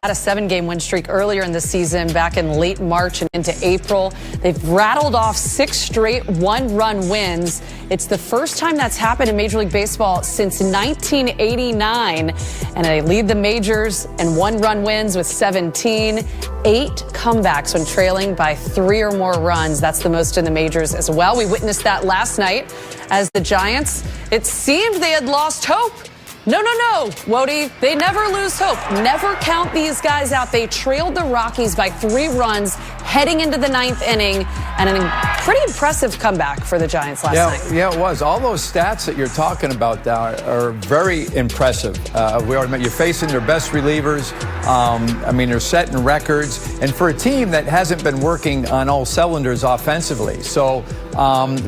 Had a 7-game win streak earlier in the season, back in late March and into April. They've rattled off 6 straight one-run wins. It's the first time that's happened in Major League Baseball since 1989. And they lead the majors in one-run wins with 17. 8 comebacks when trailing by 3 or more runs. That's the most in the majors as well. We witnessed that last night as the Giants, it seemed they had lost hope. No, Wody, they never lose hope. Never count these guys out. They trailed the Rockies by 3 runs heading into the 9th inning, and a pretty impressive comeback for the Giants last night. Yeah, it was. All those stats that you're talking about are very impressive. We already met, you're facing their best relievers. They're setting records. And for a team that hasn't been working on all cylinders offensively. So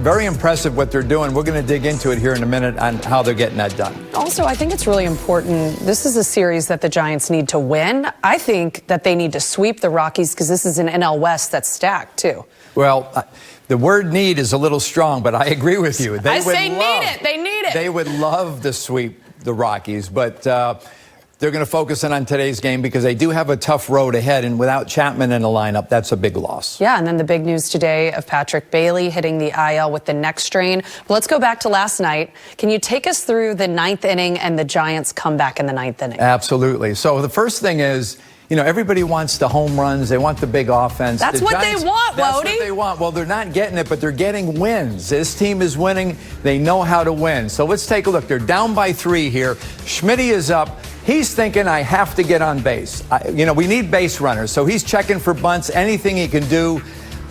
very impressive what they're doing. We're going to dig into it here in a minute on how they're getting that done. Also, I think it's really important. This is a series that the Giants need to win. I think that they need to sweep the Rockies because this is an NL West that's stacked, too. Well, the word need is a little strong, but I agree with you. They need it. They need it. They would love to sweep the Rockies, but they're going to focus in on today's game because they do have a tough road ahead, and without Chapman in the lineup, that's a big loss. Yeah, and then the big news today of Patrick Bailey hitting the IL with the neck strain. But let's go back to last night. Can you take us through the 9th inning and the Giants' comeback in the 9th inning? Absolutely. So the first thing is, everybody wants the home runs. They want the big offense. That's what they want, Wody. That's what they want. Well, they're not getting it, but they're getting wins. This team is winning. They know how to win. So let's take a look. They're down by 3 here. Schmitty is up. He's thinking, I have to get on base. We need base runners. So he's checking for bunts, anything he can do.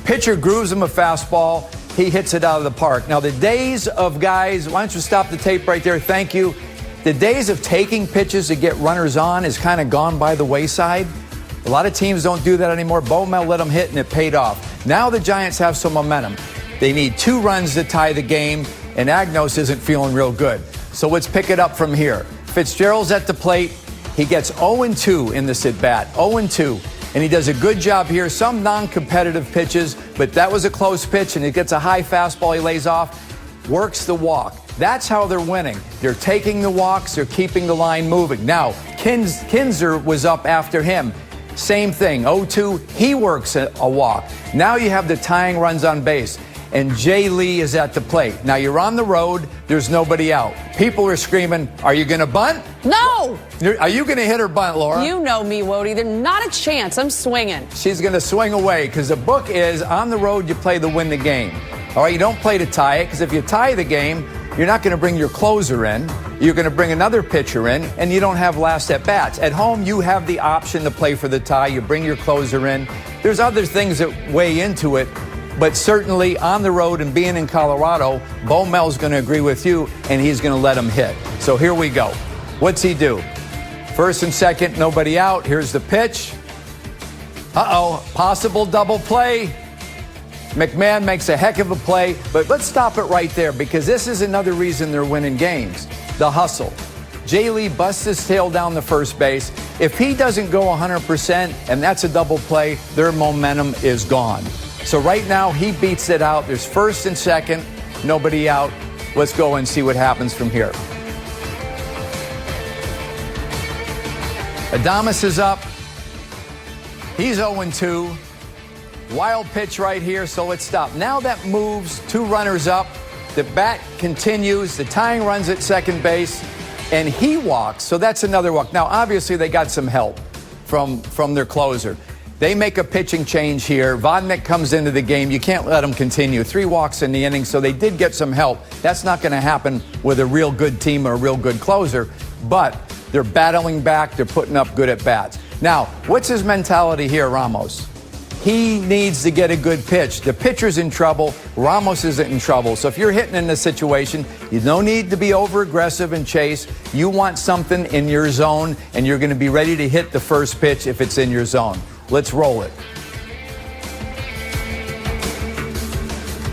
Pitcher grooves him a fastball. He hits it out of the park. Now, the days of guys, why don't you stop the tape right there? Thank you. The days of taking pitches to get runners on is kind of gone by the wayside. A lot of teams don't do that anymore. Bowmel let them hit, and it paid off. Now the Giants have some momentum. They need 2 runs to tie the game, and Agnos isn't feeling real good. So let's pick it up from here. Fitzgerald's at the plate. He gets 0-2 in this at-bat, 0-2. And he does a good job here. Some non-competitive pitches, but that was a close pitch, and he gets a high fastball he lays off, works the walk. That's how they're winning. They're taking the walks. They're keeping the line moving. Now, Kinzer was up after him. Same thing, 0-2. He works a walk. Now you have the tying runs on base. And Jay Lee is at the plate. Now you're on the road. There's nobody out. People are screaming, are you going to bunt? No. Are you going to hit or bunt, Laura? You know me, Wody. There's not a chance. I'm swinging. She's going to swing away because the book is on the road you play to win the game. All right, you don't play to tie it because if you tie the game, you're not going to bring your closer in. You're going to bring another pitcher in, and you don't have last at-bats. At home, you have the option to play for the tie. You bring your closer in. There's other things that weigh into it. But certainly on the road and being in Colorado, Bowmel's going to agree with you, and he's going to let him hit. So here we go. What's he do? First and second, nobody out. Here's the pitch. Possible double play. McMahon makes a heck of a play, but let's stop it right there because this is another reason they're winning games. The hustle. Jay Lee busts his tail down the first base. If he doesn't go 100% and that's a double play, their momentum is gone. So right now, he beats it out. There's first and second, nobody out. Let's go and see what happens from here. Adames is up. He's 0-2. Wild pitch right here, so let's stop. Now that moves 2 runners up. The bat continues. The tying runs at second base, and he walks. So that's another walk. Now, obviously, they got some help from their closer. They make a pitching change here. Vodnik comes into the game. You can't let him continue. 3 walks in the inning, so they did get some help. That's not going to happen with a real good team or a real good closer, but they're battling back. They're putting up good at-bats. Now, what's his mentality here, Ramos? He needs to get a good pitch. The pitcher's in trouble. Ramos isn't in trouble. So if you're hitting in this situation, you don't need to be over-aggressive and chase. You want something in your zone, and you're going to be ready to hit the first pitch if it's in your zone. Let's roll it.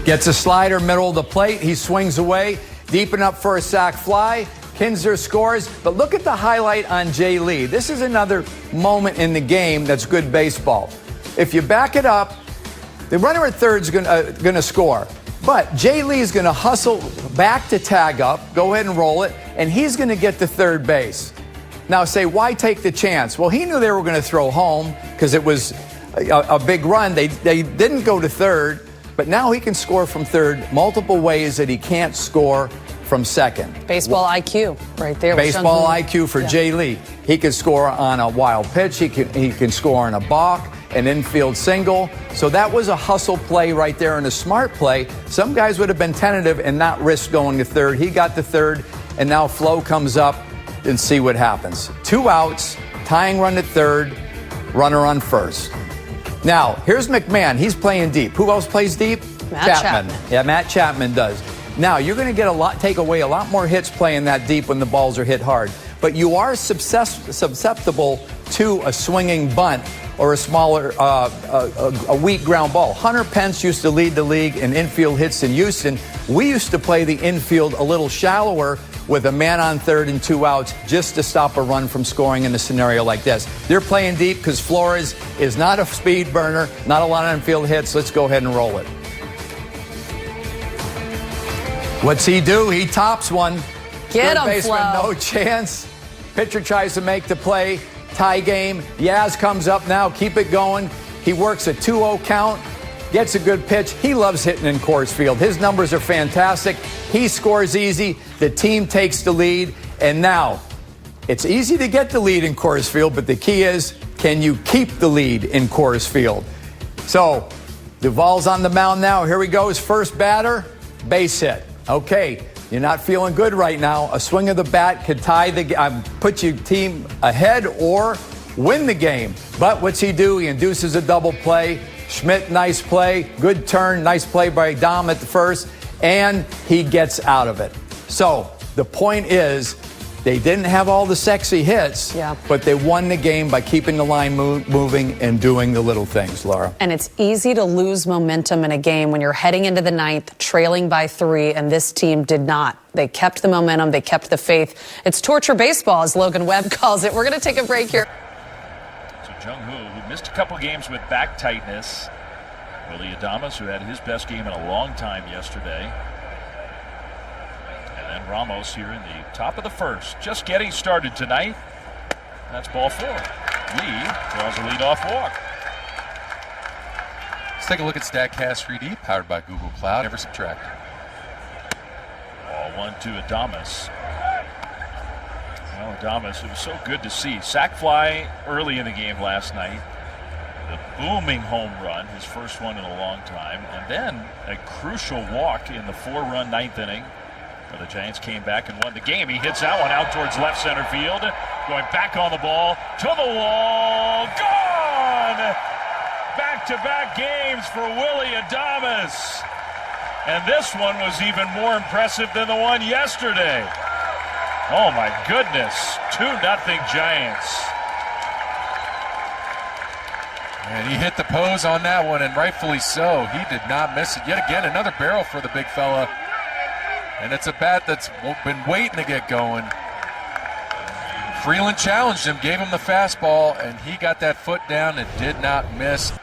Gets a slider, middle of the plate. He swings away, deep enough for a sac fly. Kinzer scores, but look at the highlight on Jay Lee. This is another moment in the game that's good baseball. If you back it up, the runner at third is going to score. But Jay Lee is going to hustle back to tag up, go ahead and roll it, and he's going to get to third base. Now say, why take the chance? Well, he knew they were going to throw home because it was a big run. They didn't go to third, but now he can score from third multiple ways that he can't score from second. Baseball IQ right there. Baseball IQ for Jay Lee. He can score on a wild pitch. He can score on a balk, an infield single. So that was a hustle play right there and a smart play. Some guys would have been tentative and not risk going to third. He got to third, and now Flo comes up and see what happens. 2 outs, tying run at third, runner on first. Now, here's McMahon. He's playing deep. Who else plays deep? Matt Chapman. Yeah, Matt Chapman does. Now, you're going to take away a lot more hits playing that deep when the balls are hit hard. But you are susceptible to a swinging bunt or a smaller, a weak ground ball. Hunter Pence used to lead the league in infield hits in Houston. We used to play the infield a little shallower with a man on third and 2 outs just to stop a run from scoring in a scenario like this. They're playing deep because Flores is not a speed burner, not a lot of infield hits. Let's go ahead and roll it. What's he do? He tops one. Get him, baseman, Flo. no chance. Pitcher tries to make the play. Tie game. Yaz comes up now. Keep it going. He works a 2-0 count. Gets a good pitch. He loves hitting in Coors Field. His numbers are fantastic. He scores easy. The team takes the lead. And now, it's easy to get the lead in Coors Field, but the key is, can you keep the lead in Coors Field? So, Duvall's on the mound now. Here he goes. First batter, base hit. Okay, you're not feeling good right now. A swing of the bat could put your team ahead or win the game. But what's he do? He induces a double play. Schmidt, nice play. Good turn. Nice play by Dom at the first. And he gets out of it. So the point is, they didn't have all the sexy hits, but they won the game by keeping the line moving and doing the little things, Laura. And it's easy to lose momentum in a game when you're heading into the ninth, trailing by 3, and this team did not. They kept the momentum. They kept the faith. It's torture baseball, as Logan Webb calls it. We're going to take a break here. So I정hu, who missed a couple games with back tightness. Willie Adames, who had his best game in a long time yesterday. And Ramos here in the top of the first, just getting started tonight. That's ball 4. Lee draws a leadoff walk. Let's take a look at StatCast 3D, powered by Google Cloud. Never subtract. Ball 1 to Adames. Well, Adames, it was so good to see. Sac fly early in the game last night. The booming home run, his first one in a long time. And then a crucial walk in the 4-run 9th inning. The Giants came back and won the game. He hits that one out towards left center field. Going back on the ball, to the wall, gone! Back-to-back games for Willie Adames. And this one was even more impressive than the one yesterday. Oh my goodness, 2-0 Giants. And he hit the pose on that one, and rightfully so. He did not miss it. Yet again, another barrel for the big fella. And it's a bat that's been waiting to get going. Freeland challenged him, gave him the fastball, and he got that foot down and did not miss.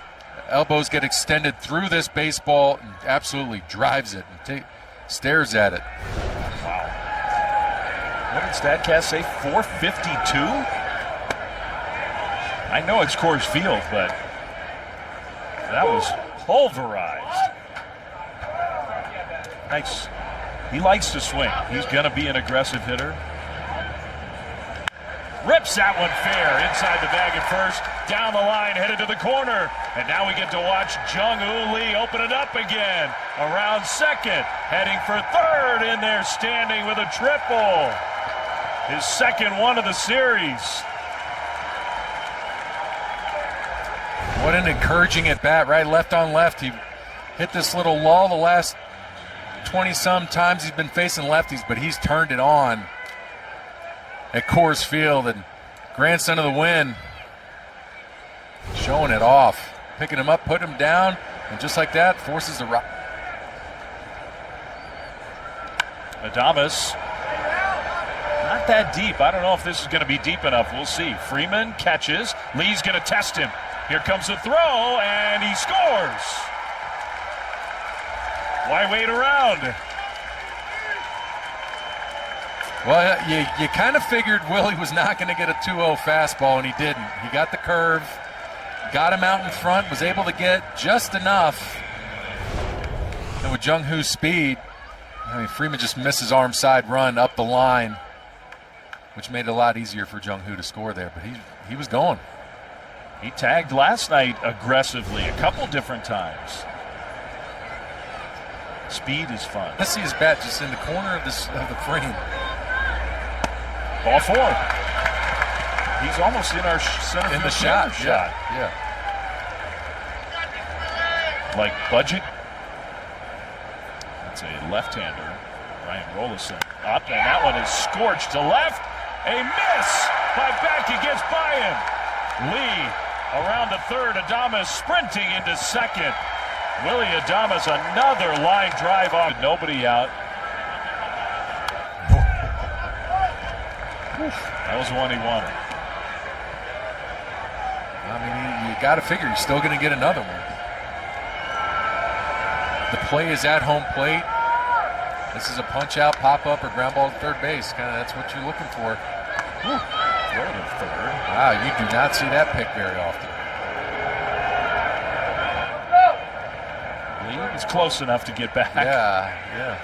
Elbows get extended through this baseball and absolutely drives it and stares at it. Wow. What did StatCast say? 452? I know it's Coors Field, but that was pulverized. Nice. He likes to swing. He's going to be an aggressive hitter. Rips that one fair inside the bag at first. Down the line, headed to the corner. And now we get to watch I정hu Lee open it up again. Around second. Heading for third in there, standing with a triple. His second one of the series. What an encouraging at bat, right? Left on left. He hit this little lull the last 20-some times he's been facing lefties, but he's turned it on at Coors Field. And grandson of the win, showing it off. Picking him up, putting him down, and just like that, forces the rock. Adames, not that deep. I don't know if this is going to be deep enough. We'll see. Freeman catches. Lee's going to test him. Here comes the throw, and he scores. Why wait around? Well, you kind of figured Willie was not going to get a 2-0 fastball, and he didn't. He got the curve, got him out in front, was able to get just enough. And with Jungho's speed, I mean, Freeman just missed his arm side run up the line, which made it a lot easier for Jungho to score there. But he was going. He tagged last night aggressively a couple different times. Speed is fun. Let's see his bat just in the corner of the frame. Ball 4. He's almost in our center in the field shot. Yeah. Like budget. That's a left-hander. Ryan Rollison up, and that one is scorched to left. A miss by Beck. He gets by him. Lee around to third. Adames sprinting into second. Willie Adames, another line drive off. Nobody out. That was the one he wanted. I mean, you got to figure you're still going to get another one. The play is at home plate. This is a punch out, pop up, or ground ball to third base. Kind of that's what you're looking for. Throw to third. Wow, you do not see that pick very often. Lee is close enough to get back. Yeah.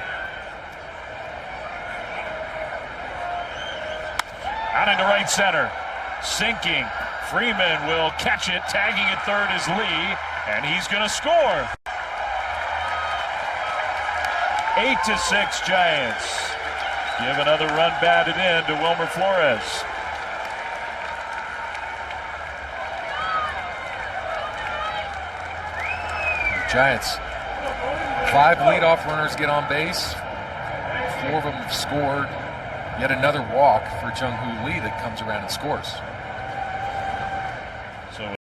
Out into right center. Sinking. Freeman will catch it. Tagging at third is Lee. And he's going to score. 8-6 Giants. Give another run batted in to Wilmer Flores. The Giants. 5 leadoff runners get on base. 4 of them have scored. Yet another walk for Jungho Lee that comes around and scores.